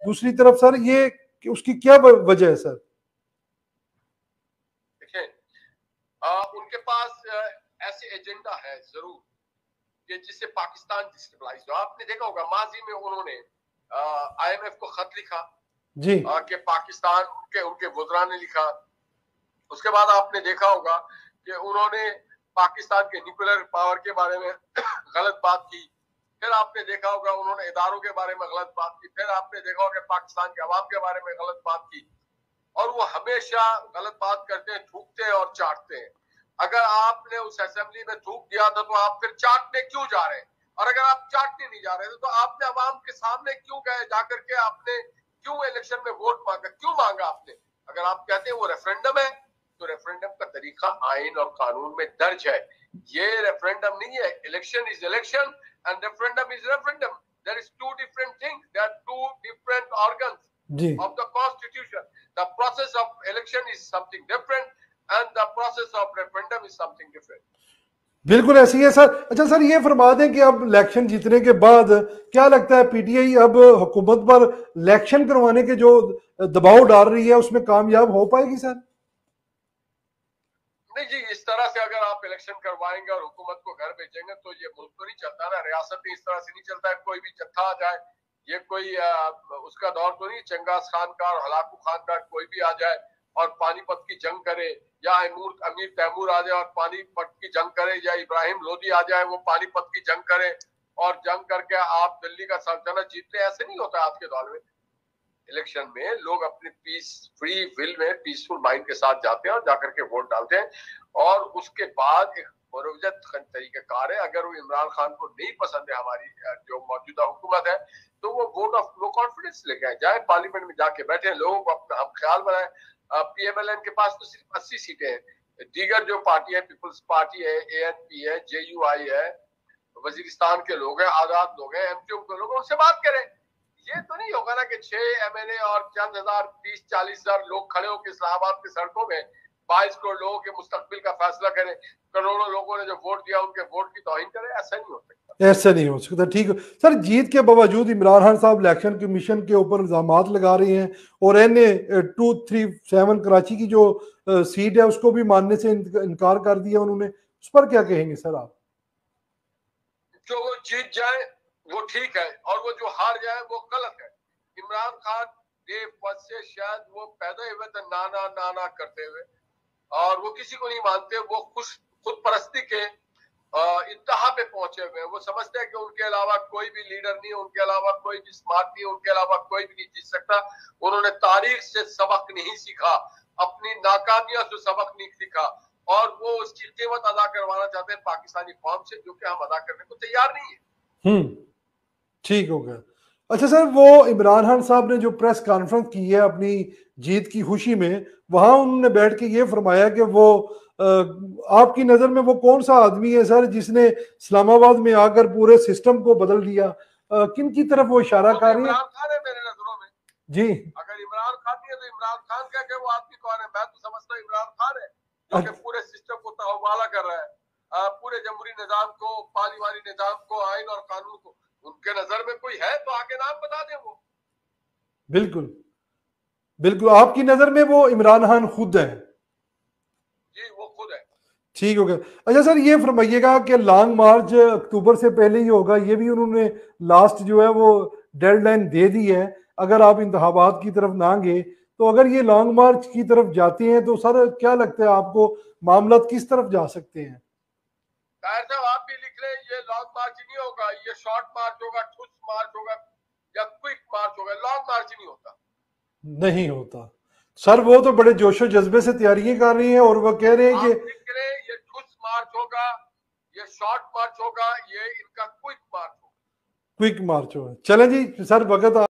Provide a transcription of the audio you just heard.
दूसरी तरफ सर ये उसकी क्या वजह है सर? देखिए, उनके पास ऐसे एजेंडा है जरूर कि जिससे पाकिस्तान डिस्टेबलाइज हो। आपने देखा होगा माजी में उन्होंने IMF को खत लिखा जी कि पाकिस्तान उनके वज़रा ने लिखा। उसके बाद आपने देखा होगा कि उन्होंने पाकिस्तान के न्यूक्लियर पावर के बारे में गलत बात की। फिर आपने देखा होगा उन्होंने इदारों के बारे में गलत बात की। फिर आपने देखा होगा पाकिस्तान के अवाम के बारे में गलत बात की। और वो हमेशा गलत बात करते हैं, थूकते हैं और चाटते हैं। अगर आपने उस असेंबली में थूक दिया था तो आप फिर चाटने क्यों जा रहे हैं? और अगर आप चाटने नहीं जा रहे थे तो आपने अवाम के सामने क्यों गए जाकर के आपने क्यों इलेक्शन में वोट मांगा, क्यों मांगा आपने? अगर आप कहते हैं वो रेफरेंडम है तो रेफरेंडम का तरीका आइन और कानून में दर्ज है। ये रेफरेंडम नहीं है। Election is election and referendum is referendum. There is two different things, there are two different organs of the constitution. The process of election is something different and the process of referendum is something different. बिल्कुल ऐसी है sir. अच्छा sir ये फरमा दें कि अब election जीतने के बाद क्या लगता है PTI अब हुकूमत पर इलेक्शन करवाने के जो दबाव डाल रही है उसमें कामयाब हो पाएगी सर? नहीं जी, इस तरह से अगर आप इलेक्शन करवाएंगे और हुकूमत को घर भेजेंगे तो ये मुल्क तो नहीं चलता ना। रियासत में इस तरह से नहीं चलता है। कोई भी जत्था आ जाए, ये कोई उसका दौर तो नहीं चंगास खान का और हलाकू खान का, कोई भी आ जाए और पानीपत की जंग करे, या अमीर तैमूर आ जाए और पानीपत की जंग करे, या इब्राहिम लोदी आ जाए वो पानीपत की जंग करे और जंग करके आप दिल्ली का सल्तनत जीतते। ऐसे नहीं होता आज के दौर में। इलेक्शन में लोग अपने फ्री विल में पीसफुल माइंड के साथ जाते हैं और जाकर के वोट डालते हैं। और उसके बाद एक मुरवजत तरीक़ाकार है। अगर वो इमरान खान को नहीं पसंद है हमारी जो मौजूदा हुकूमत है तो वो वोट ऑफ नो कॉन्फिडेंस लेके आए, जाए पार्लियामेंट में जाके बैठे, लोगों को अपना हम ख्याल बनाए। PMLN के पास तो सिर्फ 80 सीटें हैं। दीगर जो पार्टी है, पीपल्स पार्टी है, ANP है, JUI है, वजीरिस्तान के लोग हैं, आजाद लोग हैं, MQM के लोग, उनसे बात करें। ये तो नहीं होगा ना कि 6 MLA और चंद हजार 30-40 हजार लोग खड़े होकर इस्लामाबाद की सड़कों में 22 करोड़ लोगों के मुस्तकबिल का फैसला करें, करोड़ों लोगों ने जो वोट दिया उनके वोट की तौहीन करें। ऐसा नहीं हो सकता। ऐसा नहीं हो सकता। ठीक है सर, जीत के बावजूद इमरान खान साहब इलेक्शन कमीशन के ऊपर इल्जामात लगा रहे हैं और NA-237 कराची की जो सीट है उसको भी मानने से इनकार कर दिया उन्होंने। उस पर क्या कहेंगे सर आप? जो वो जीत जाए वो ठीक है और वो जो हार जाए वो गलत है। इमरान खान डे फर्स्ट से शायद वो पैदा हुए थे नाना नाना करते हुए और वो किसी को नहीं मानते। वो खुद परस्ती के इंतहा पे पहुंचे हुए हैं। वो समझते हैं कि उनके अलावा कोई भी लीडर नहीं, उनके अलावा कोई भी स्मार्ट नहीं, उनके अलावा कोई भी नहीं जीत सकता। उन्होंने तारीख से सबक नहीं सीखा, अपनी नाकामियों से सबक नहीं सीखा और वो उसकी कीमत अदा करवाना चाहते हैं पाकिस्तानी कौम से, जो कि हम अदा करने को तैयार नहीं है। ठीक हो गया। अच्छा सर, वो इमरान खान साहब ने जो प्रेस कॉन्फ्रेंस की है अपनी जीत की खुशी में, वहां उन्होंने बैठ के ये फरमाया कि वो आपकी नजर में वो कौन सा आदमी है सर जिसने इस्लामाबाद में आकर पूरे सिस्टम को बदल दिया? किन की तरफ वो इशारा कर रही है? इमरान खान है मेरे नजरों में जी। अगर इमरान खान नहीं है तो इमरान खान का क्या वो आदमी कौन है? मैं तो समझता हूँ इमरान खान है जो कि पूरे सिस्टम को तहवाला कर रहा है, पूरे जमहूरी निजाम को, पार्लिमानी निजाम को, आइन और कानून को। उनके नजर में कोई है तो आके नाम बता दे वो। बिल्कुल बिल्कुल, आपकी नजर में वो इमरान खान खुद है? जी वो खुद है। ठीक हो गया। अच्छा सर ये फरमाइएगा कि लॉन्ग मार्च अक्टूबर से पहले ही होगा, ये भी उन्होंने लास्ट जो है वो डेडलाइन दे दी है। अगर आप इंतखाबात की तरफ ना गए तो अगर ये लॉन्ग मार्च की तरफ जाते हैं तो सर क्या लगता है आपको मामला किस तरफ जा सकते हैं? ताहिर साहब आप भी लिख लें, ये लॉन्ग मार्च नहीं होगा, ये शॉर्ट मार्च होगा, ठुस मार्च होगा या क्विक मार्च होगा। लॉन्ग मार्च नहीं होता। नहीं होता सर, वो तो बड़े जोशो जज्बे से तैयारियां कर रही हैं और वो कह रहे हैं कि ये ठुस मार्च होगा, ये शॉर्ट मार्च होगा, ये इनका क्विक मार्च होगा। क्विक मार्च होगा। चलें जी सर, वक्त